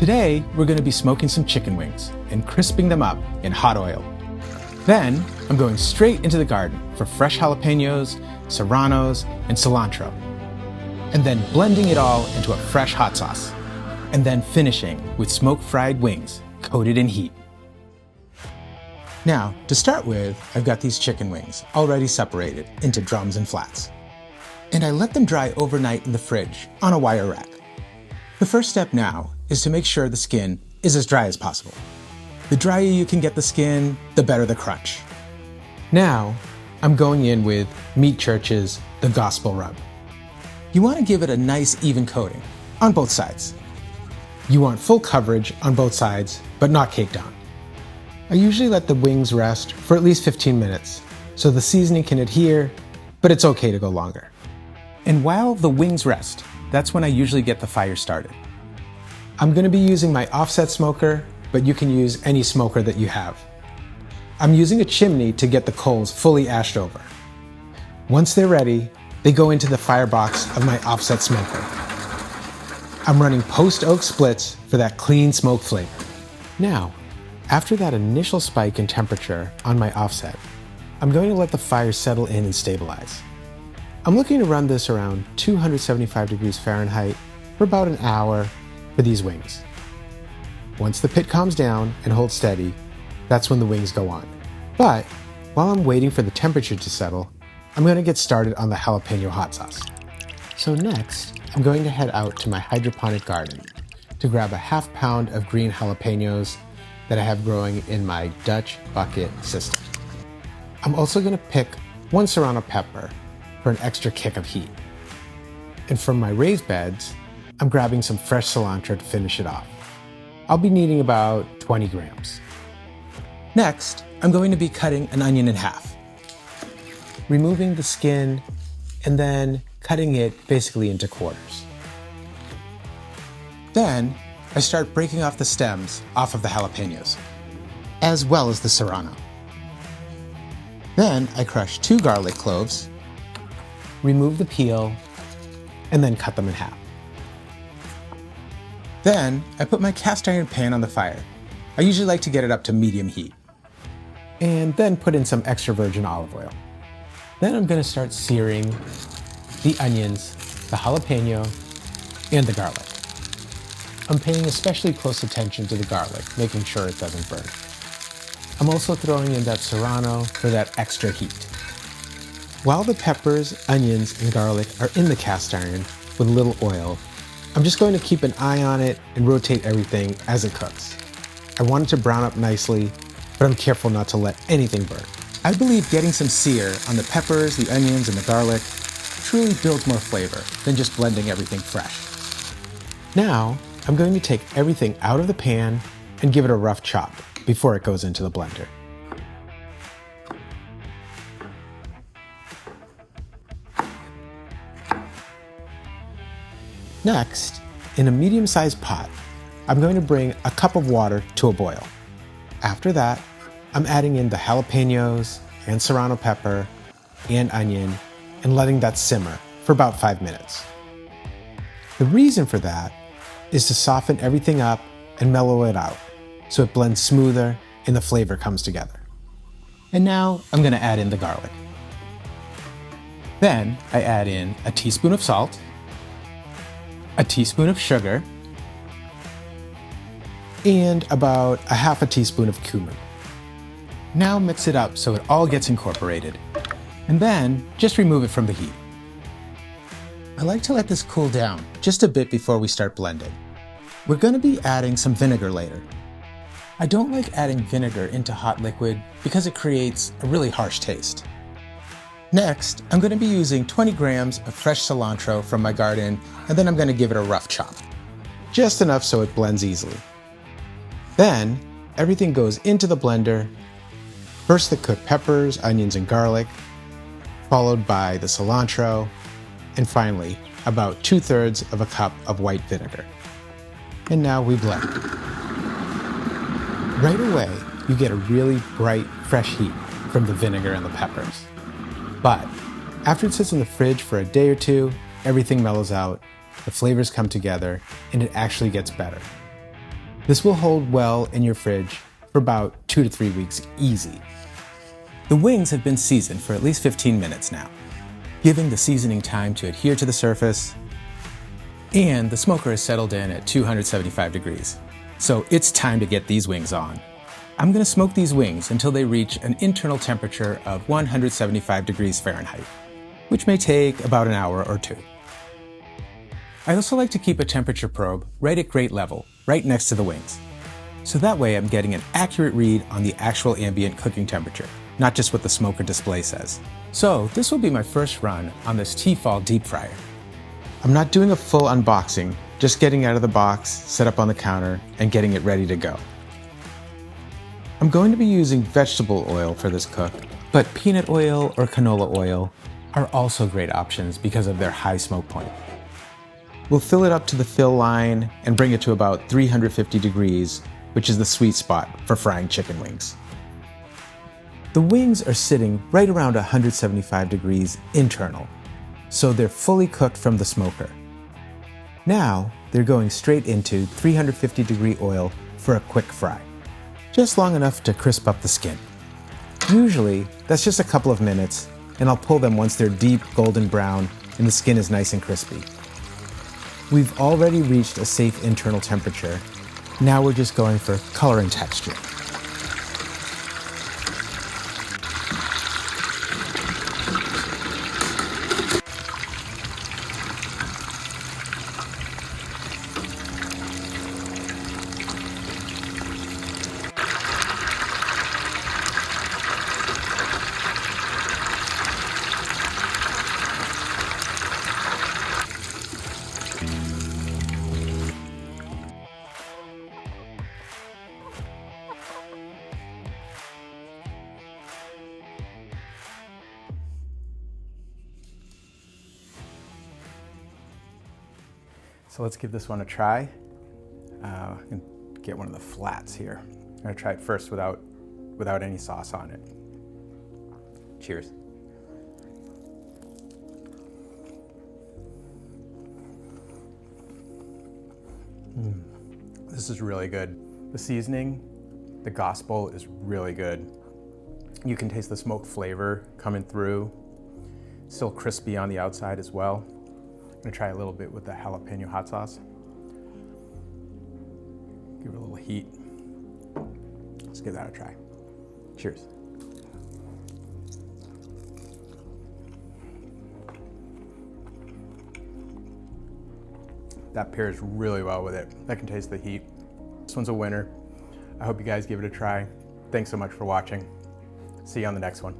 Today, we're going to be smoking some chicken wings and crisping them up in hot oil. Then, I'm going straight into the garden for fresh jalapeños, serranos, and cilantro. And then blending it all into a fresh hot sauce. And then finishing with smoke-fried wings coated in heat. Now, to start with, I've got these chicken wings already separated into drums and flats. And I let them dry overnight in the fridge on a wire rack. The first step now is to make sure the skin is as dry as possible. The drier you can get the skin, the better the crunch. Now, I'm going in with Meat Church's The Gospel Rub. You want to give it a nice even coating on both sides. You want full coverage on both sides, but not caked on. I usually let the wings rest for at least 15 minutes, so the seasoning can adhere, but it's okay to go longer. And while the wings rest, that's when I usually get the fire started. I'm going to be using my offset smoker, but you can use any smoker that you have. I'm using a chimney to get the coals fully ashed over. Once they're ready, they go into the firebox of my offset smoker. I'm running post oak splits for that clean smoke flavor. Now, after that initial spike in temperature on my offset, I'm going to let the fire settle in and stabilize. I'm looking to run this around 275 degrees Fahrenheit for about an hour for these wings. Once the pit calms down and holds steady, that's when the wings go on. But while I'm waiting for the temperature to settle, I'm going to get started on the jalapeno hot sauce. So next, I'm going to head out to my hydroponic garden to grab a half pound of green jalapeños that I have growing in my Dutch bucket system. I'm also going to pick one serrano pepper for an extra kick of heat. And from my raised beds, I'm grabbing some fresh cilantro to finish it off. I'll be needing about 20 grams. Next, I'm going to be cutting an onion in half, removing the skin, and then cutting it basically into quarters. Then, I start breaking off the stems off of the jalapeños, as well as the serrano. Then I crush 2 garlic cloves, remove the peel, and then cut them in half. Then I put my cast iron pan on the fire. I usually like to get it up to medium heat. And then put in some extra virgin olive oil. Then I'm going to start searing the onions, the jalapeno, and the garlic. I'm paying especially close attention to the garlic, making sure it doesn't burn. I'm also throwing in that serrano for that extra heat. While the peppers, onions, and garlic are in the cast iron with a little oil, I'm just going to keep an eye on it and rotate everything as it cooks. I want it to brown up nicely, but I'm careful not to let anything burn. I believe getting some sear on the peppers, the onions, and the garlic truly builds more flavor than just blending everything fresh. Now, I'm going to take everything out of the pan and give it a rough chop before it goes into the blender. Next, in a medium-sized pot, I'm going to bring a cup of water to a boil. After that, I'm adding in the jalapeños and serrano pepper and onion and letting that simmer for about 5 minutes. The reason for that is to soften everything up and mellow it out so it blends smoother and the flavor comes together. And now I'm going to add in the garlic. Then I add in a teaspoon of salt, a teaspoon of sugar, and about a half a teaspoon of cumin. Now mix it up so it all gets incorporated, and then just remove it from the heat. I like to let this cool down just a bit before we start blending. We're going to be adding some vinegar later. I don't like adding vinegar into hot liquid because it creates a really harsh taste. Next, I'm going to be using 20 grams of fresh cilantro from my garden, and then I'm going to give it a rough chop. Just enough so it blends easily. Then, everything goes into the blender. First the cooked peppers, onions, and garlic, followed by the cilantro, and finally, about 2/3 of a cup of white vinegar. And now we blend. Right away, you get a really bright, fresh heat from the vinegar and the peppers. But after it sits in the fridge for a day or two, everything mellows out, the flavors come together, and it actually gets better. This will hold well in your fridge for about 2 to 3 weeks easy. The wings have been seasoned for at least 15 minutes now, giving the seasoning time to adhere to the surface, and the smoker is settled in at 275 degrees. So it's time to get these wings on. I'm going to smoke these wings until they reach an internal temperature of 175 degrees Fahrenheit, which may take about an hour or two. I also like to keep a temperature probe right at grate level, right next to the wings. So that way I'm getting an accurate read on the actual ambient cooking temperature, not just what the smoker display says. So this will be my first run on this T-fal deep fryer. I'm not doing a full unboxing, just getting out of the box, set up on the counter, and getting it ready to go. I'm going to be using vegetable oil for this cook, but peanut oil or canola oil are also great options because of their high smoke point. We'll fill it up to the fill line and bring it to about 350 degrees, which is the sweet spot for frying chicken wings. The wings are sitting right around 175 degrees internal, so they're fully cooked from the smoker. Now, they're going straight into 350 degree oil for a quick fry, just long enough to crisp up the skin. Usually, that's just a couple of minutes, and I'll pull them once they're deep golden brown and the skin is nice and crispy. We've already reached a safe internal temperature. Now we're just going for color and texture. So let's give this one a try. I can get one of the flats here. I'm gonna try it first without any sauce on it. Cheers. This is really good. The seasoning, the gospel is really good. You can taste the smoked flavor coming through. Still crispy on the outside as well. I'm gonna try a little bit with the Jalapeño hot sauce. Give it a little heat. Let's give that a try. Cheers. That pairs really well with it. I can taste the heat. This one's a winner. I hope you guys give it a try. Thanks so much for watching. See you on the next one.